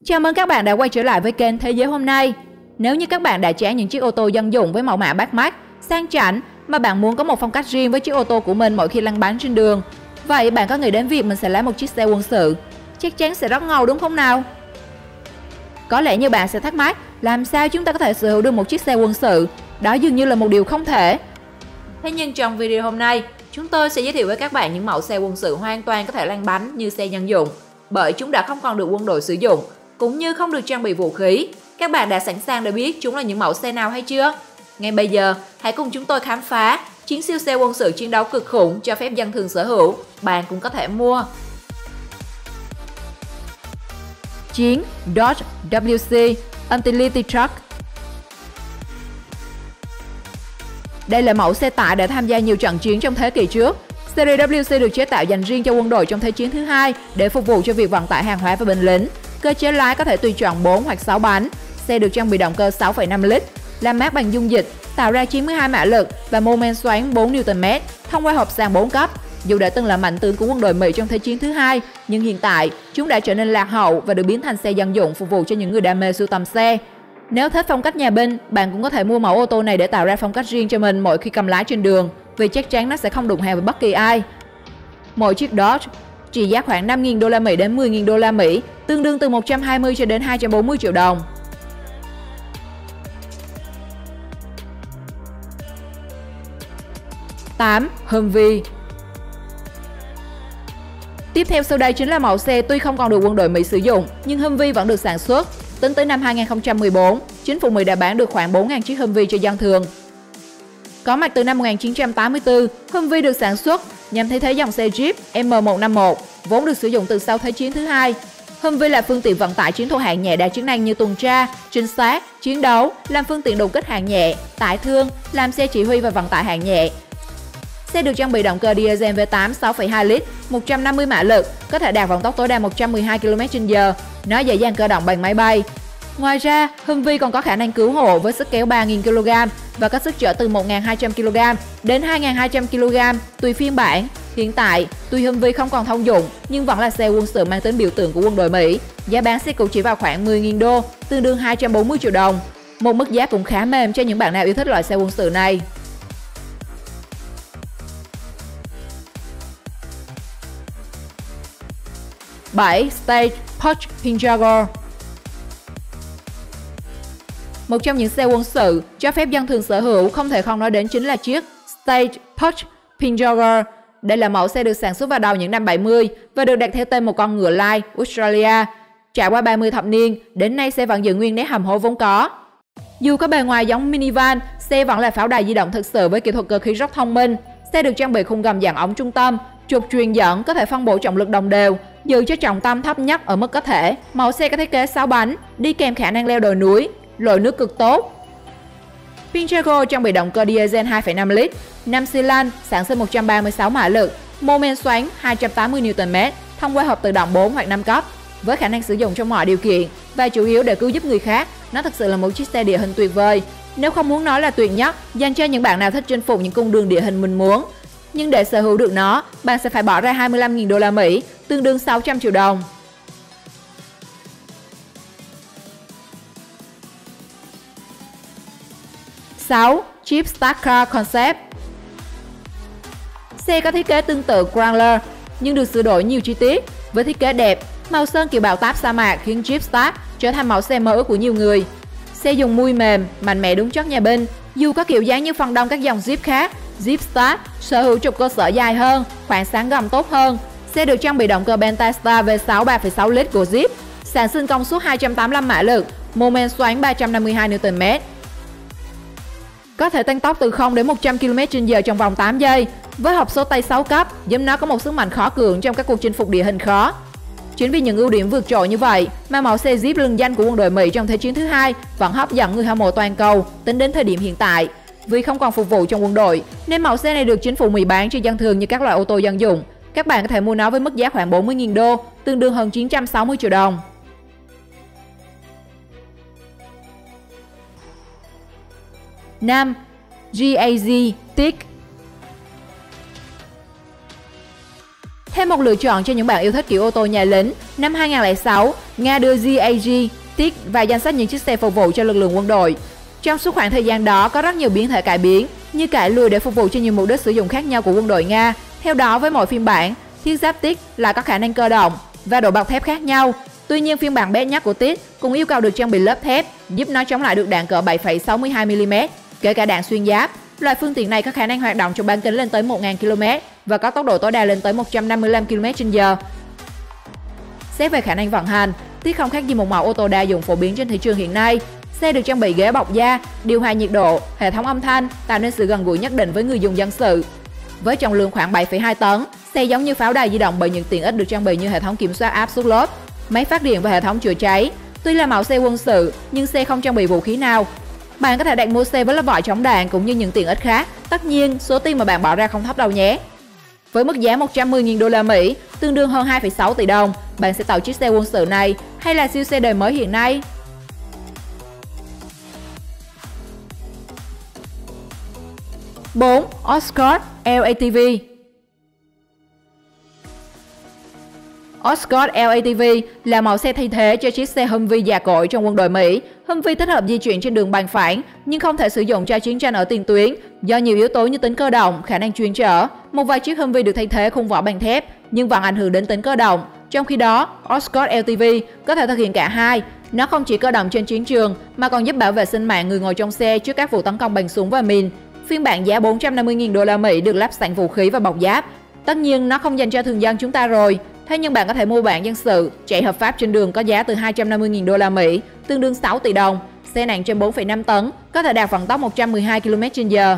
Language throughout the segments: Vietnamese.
Chào mừng các bạn đã quay trở lại với kênh Thế giới hôm nay. Nếu như các bạn đã chán những chiếc ô tô dân dụng với mẫu mã bắt mắt, sang chảnh mà bạn muốn có một phong cách riêng với chiếc ô tô của mình mỗi khi lăn bánh trên đường, vậy bạn có nghĩ đến việc mình sẽ lấy một chiếc xe quân sự? Chắc chắn sẽ rất ngầu đúng không nào? Có lẽ như bạn sẽ thắc mắc, làm sao chúng ta có thể sở hữu được một chiếc xe quân sự? Đó dường như là một điều không thể. Thế nhưng trong video hôm nay, chúng tôi sẽ giới thiệu với các bạn những mẫu xe quân sự hoàn toàn có thể lăn bánh như xe dân dụng, bởi chúng đã không còn được quân đội sử dụng, cũng như không được trang bị vũ khí. Các bạn đã sẵn sàng để biết chúng là những mẫu xe nào hay chưa? Ngay bây giờ, hãy cùng chúng tôi khám phá chiến siêu xe quân sự chiến đấu cực khủng cho phép dân thường sở hữu, bạn cũng có thể mua. Chiến Dodge WC Utility Truck. Đây là mẫu xe tải đã tham gia nhiều trận chiến trong thế kỷ trước. Series WC được chế tạo dành riêng cho quân đội trong Thế chiến thứ hai để phục vụ cho việc vận tải hàng hóa và binh lính. Cơ chế lái có thể tùy chọn 4 hoặc 6 bánh. Xe được trang bị động cơ 6,5 lít, làm mát bằng dung dịch, tạo ra 92 mã lực và mô men xoắn 4 Nm thông qua hộp sàn 4 cấp. Dù đã từng là mạnh tướng của quân đội Mỹ trong Thế chiến thứ hai, nhưng hiện tại chúng đã trở nên lạc hậu và được biến thành xe dân dụng phục vụ cho những người đam mê sưu tầm xe. Nếu thích phong cách nhà binh, bạn cũng có thể mua mẫu ô tô này để tạo ra phong cách riêng cho mình mỗi khi cầm lái trên đường, vì chắc chắn nó sẽ không đụng hàng với bất kỳ ai. Mỗi chiếc Dodge trị giá khoảng 5.000 đô la Mỹ đến 10.000 đô la Mỹ, tương đương từ 120 cho đến 240 triệu đồng. Humvee. Tiếp theo sau đây chính là mẫu xe tuy không còn được quân đội Mỹ sử dụng, nhưng Humvee vẫn được sản xuất. Tính tới năm 2014, chính phủ Mỹ đã bán được khoảng 4.000 chiếc Humvee cho dân thường. Có mặt từ năm 1984, Humvee được sản xuất nhằm thay thế dòng xe Jeep M151, vốn được sử dụng từ sau Thế chiến thứ hai. Humvee là phương tiện vận tải chiến thuật hạng nhẹ đa chức năng như tuần tra, trinh sát, chiến đấu, làm phương tiện đột kích hạng nhẹ, tải thương, làm xe chỉ huy và vận tải hạng nhẹ. Xe được trang bị động cơ diesel V8 6,2 lít, 150 mã lực, có thể đạt vận tốc tối đa 112 km/h. Nó dễ dàng cơ động bằng máy bay. Ngoài ra, Humvee còn có khả năng cứu hộ với sức kéo 3.000 kg và có sức chở từ 1.200 kg đến 2.200 kg tùy phiên bản. Hiện tại, tuy Humvee không còn thông dụng nhưng vẫn là xe quân sự mang tính biểu tượng của quân đội Mỹ. Giá bán xe cũng chỉ vào khoảng 10.000 đô, tương đương 240 triệu đồng. Một mức giá cũng khá mềm cho những bạn nào yêu thích loại xe quân sự này. Stage Porsche Pinjago. Một trong những xe quân sự cho phép dân thường sở hữu không thể không nói đến chính là chiếc Stage Porsche Pinjago. Đây là mẫu xe được sản xuất vào đầu những năm 70 và được đặt theo tên một con ngựa lai Australia. Trải qua 30 thập niên, đến nay xe vẫn giữ nguyên nét hầm hố vốn có. Dù có bề ngoài giống minivan, xe vẫn là pháo đài di động thực sự với kỹ thuật cơ khí rất thông minh. Xe được trang bị khung gầm dạng ống trung tâm, trục truyền dẫn có thể phân bổ trọng lực đồng đều, giữ cho trọng tâm thấp nhất ở mức có thể. Mẫu xe có thiết kế 6 bánh, đi kèm khả năng leo đồi núi, lội nước cực tốt. Pinjago trang bị động cơ diesel 2,5 lít, 5 xi lanh, sản sinh 136 mã lực, mô men xoắn 280 Nm thông qua hộp tự động 4 hoặc 5 cấp. Với khả năng sử dụng trong mọi điều kiện và chủ yếu để cứu giúp người khác, nó thực sự là một chiếc xe địa hình tuyệt vời. Nếu không muốn nói là tuyệt nhất, dành cho những bạn nào thích chinh phục những cung đường địa hình mình muốn. Nhưng để sở hữu được nó, bạn sẽ phải bỏ ra 25.000 đô la Mỹ, tương đương 600 triệu đồng. Jeep Stock Car Concept. Xe có thiết kế tương tự Wrangler nhưng được sửa đổi nhiều chi tiết. Với thiết kế đẹp, màu sơn kiểu bão táp sa mạc khiến Jeep Stock trở thành mẫu xe mơ ước của nhiều người. Xe dùng mui mềm, mạnh mẽ đúng chất nhà binh. Dù có kiểu dáng như phần đông các dòng Jeep khác, Jeep Stock sở hữu trục cơ sở dài hơn, khoảng sáng gầm tốt hơn. Xe được trang bị động cơ Pentastar V6 3,6 lít của Jeep, sản sinh công suất 285 mã lực, mô men xoắn 352 Nm. Có thể tăng tốc từ 0 đến 100 km/h trong vòng 8 giây. Với hộp số tay 6 cấp, giúp nó có một sức mạnh khó cưỡng trong các cuộc chinh phục địa hình khó. Chính vì những ưu điểm vượt trội như vậy mà mẫu xe Jeep lừng danh của quân đội Mỹ trong Thế chiến thứ hai vẫn hấp dẫn người hâm mộ toàn cầu tính đến thời điểm hiện tại. Vì không còn phục vụ trong quân đội, nên mẫu xe này được chính phủ Mỹ bán cho dân thường như các loại ô tô dân dụng. Các bạn có thể mua nó với mức giá khoảng 40.000 đô, tương đương hơn 960 triệu đồng. GAZ TIC. Thêm một lựa chọn cho những bạn yêu thích kiểu ô tô nhà lính, năm 2006, Nga đưa GAG TIG vào danh sách những chiếc xe phục vụ cho lực lượng quân đội. Trong suốt khoảng thời gian đó có rất nhiều biến thể cải biến, như cải lùi để phục vụ cho nhiều mục đích sử dụng khác nhau của quân đội Nga. Theo đó, với mỗi phiên bản, chiếc giáp TIG lại có khả năng cơ động và độ bọc thép khác nhau. Tuy nhiên, phiên bản bé nhất của TIG cũng yêu cầu được trang bị lớp thép giúp nó chống lại được đạn cỡ 7,62 mm, kể cả đạn xuyên giáp. Loại phương tiện này có khả năng hoạt động trong bán kính lên tới 1.000 km và có tốc độ tối đa lên tới 155 km/h. Xét về khả năng vận hành, TIG không khác gì một mẫu ô tô đa dụng phổ biến trên thị trường hiện nay. Xe được trang bị ghế bọc da, điều hòa nhiệt độ, hệ thống âm thanh, tạo nên sự gần gũi nhất định với người dùng dân sự. Với trọng lượng khoảng 7,2 tấn, xe giống như pháo đài di động bởi những tiện ích được trang bị như hệ thống kiểm soát áp suất lốp, máy phát điện và hệ thống chữa cháy. Tuy là mẫu xe quân sự, nhưng xe không trang bị vũ khí nào. Bạn có thể đặt mua xe với lớp vỏ chống đạn cũng như những tiện ích khác. Tất nhiên, số tiền mà bạn bỏ ra không thấp đâu nhé. Với mức giá 110.000 đô la Mỹ, tương đương hơn 2,6 tỷ đồng, bạn sẽ tạo chiếc xe quân sự này hay là siêu xe đời mới hiện nay? Bốn, Escort LATV. Escort LATV là mẫu xe thay thế cho chiếc xe Humvee già cỗi trong quân đội Mỹ. Humvee thích hợp di chuyển trên đường bằng phẳng nhưng không thể sử dụng cho chiến tranh ở tiền tuyến do nhiều yếu tố như tính cơ động, khả năng chuyên chở. Một vài chiếc Humvee được thay thế khung vỏ bằng thép nhưng vẫn ảnh hưởng đến tính cơ động. Trong khi đó, Escort LATV có thể thực hiện cả hai. Nó không chỉ cơ động trên chiến trường mà còn giúp bảo vệ sinh mạng người ngồi trong xe trước các vụ tấn công bằng súng và mìn. Phiên bản giá 450.000 đô la Mỹ được lắp sẵn vũ khí và bọc giáp. Tất nhiên nó không dành cho thường dân chúng ta rồi. Thế nhưng bạn có thể mua bản dân sự chạy hợp pháp trên đường có giá từ 250.000 đô la Mỹ, tương đương 6 tỷ đồng. Xe nặng trên 4,5 tấn, có thể đạt vận tốc 112 km/h.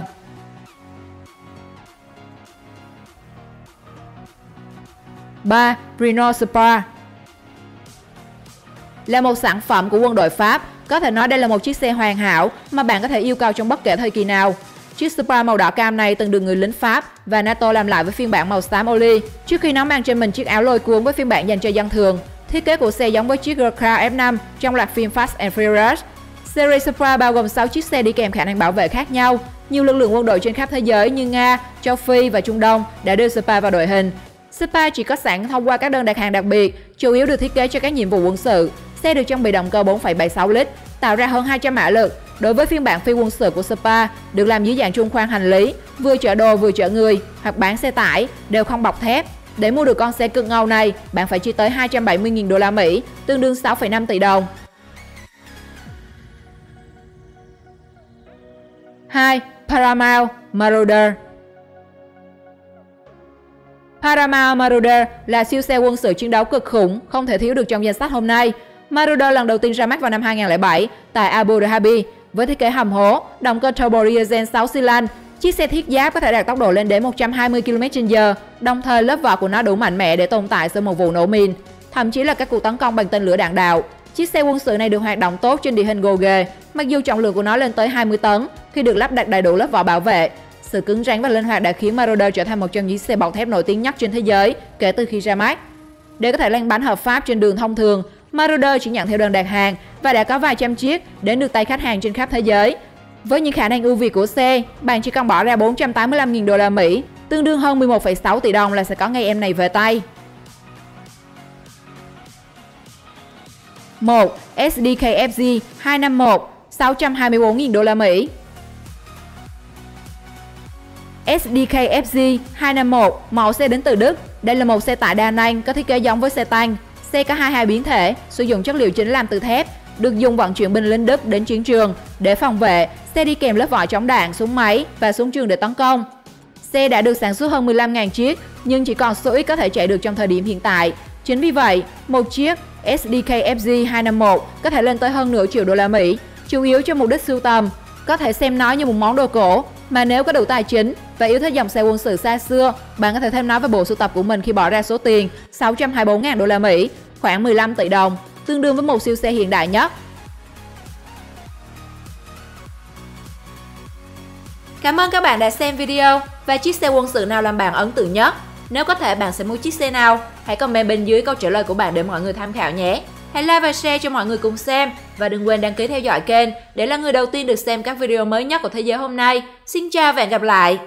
Ba, Renault Spar là một sản phẩm của quân đội Pháp. Có thể nói đây là một chiếc xe hoàn hảo mà bạn có thể yêu cầu trong bất kể thời kỳ nào. Chiếc Spar màu đỏ cam này từng được người lính Pháp và NATO làm lại với phiên bản màu xám ô liu trước khi nó mang trên mình chiếc áo lôi cuốn với phiên bản dành cho dân thường. Thiết kế của xe giống với chiếc G-Class F5 trong loạt phim Fast and Furious. Series Spar bao gồm 6 chiếc xe đi kèm khả năng bảo vệ khác nhau. Nhiều lực lượng quân đội trên khắp thế giới như Nga, châu Phi và Trung Đông đã đưa Spar vào đội hình. Spar chỉ có sẵn thông qua các đơn đặt hàng đặc biệt, chủ yếu được thiết kế cho các nhiệm vụ quân sự. Xe được trang bị động cơ 4,76 lít, tạo ra hơn 200 mã lực. Đối với phiên bản phi quân sự của Spar, được làm dưới dạng trung khoang hành lý, vừa chở đồ vừa chở người hoặc bán xe tải, đều không bọc thép. Để mua được con xe cực ngầu này, bạn phải chi tới 270.000 đô la Mỹ, tương đương 6,5 tỷ đồng. 2. Paramount Marauder. Paramount Marauder là siêu xe quân sự chiến đấu cực khủng, không thể thiếu được trong danh sách hôm nay. Marauder lần đầu tiên ra mắt vào năm 2007 tại Abu Dhabi với thiết kế hầm hố, động cơ turbo diesel 6 xi lanh. Chiếc xe thiết giáp có thể đạt tốc độ lên đến 120 km/h, đồng thời lớp vỏ của nó đủ mạnh mẽ để tồn tại sau một vụ nổ mìn, thậm chí là các cuộc tấn công bằng tên lửa đạn đạo. Chiếc xe quân sự này được hoạt động tốt trên địa hình gồ ghề, mặc dù trọng lượng của nó lên tới 20 tấn khi được lắp đặt đầy đủ lớp vỏ bảo vệ. Sự cứng rắn và linh hoạt đã khiến Marauder trở thành một trong những chiếc xe bọc thép nổi tiếng nhất trên thế giới kể từ khi ra mắt. Để có thể lăn bánh hợp pháp trên đường thông thường, Marauder chỉ nhận theo đơn đặt hàng và đã có vài trăm chiếc đến được tay khách hàng trên khắp thế giới. Với những khả năng ưu việt của xe, bạn chỉ cần bỏ ra 485.000 đô la Mỹ, tương đương hơn 11,6 tỷ đồng là sẽ có ngay em này về tay. 1. SDKFZ 251, 624.000 đô la Mỹ. SDKFZ 251, mẫu xe đến từ Đức. Đây là một xe tải đa năng có thiết kế giống với xe tăng. Xe có hai biến thể, sử dụng chất liệu chính làm từ thép, được dùng vận chuyển binh lính Đức đến chiến trường để phòng vệ. Xe đi kèm lớp vỏ chống đạn, súng máy và súng trường để tấn công. Xe đã được sản xuất hơn 15.000 chiếc, nhưng chỉ còn số ít có thể chạy được trong thời điểm hiện tại. Chính vì vậy, một chiếc SDKFZ 251 có thể lên tới hơn nửa triệu đô la Mỹ, chủ yếu cho mục đích sưu tầm. Có thể xem nó như một món đồ cổ, mà nếu có đủ tài chính và yêu thích dòng xe quân sự xa xưa, bạn có thể thêm nó vào bộ sưu tập của mình khi bỏ ra số tiền 624.000 đô la Mỹ, khoảng 15 tỷ đồng, tương đương với một siêu xe hiện đại nhất. Cảm ơn các bạn đã xem video. Và chiếc xe quân sự nào làm bạn ấn tượng nhất? Nếu có thể, bạn sẽ mua chiếc xe nào? Hãy comment bên dưới câu trả lời của bạn để mọi người tham khảo nhé. Hãy like và share cho mọi người cùng xem. Và đừng quên đăng ký theo dõi kênh để là người đầu tiên được xem các video mới nhất của thế giới hôm nay. Xin chào và hẹn gặp lại!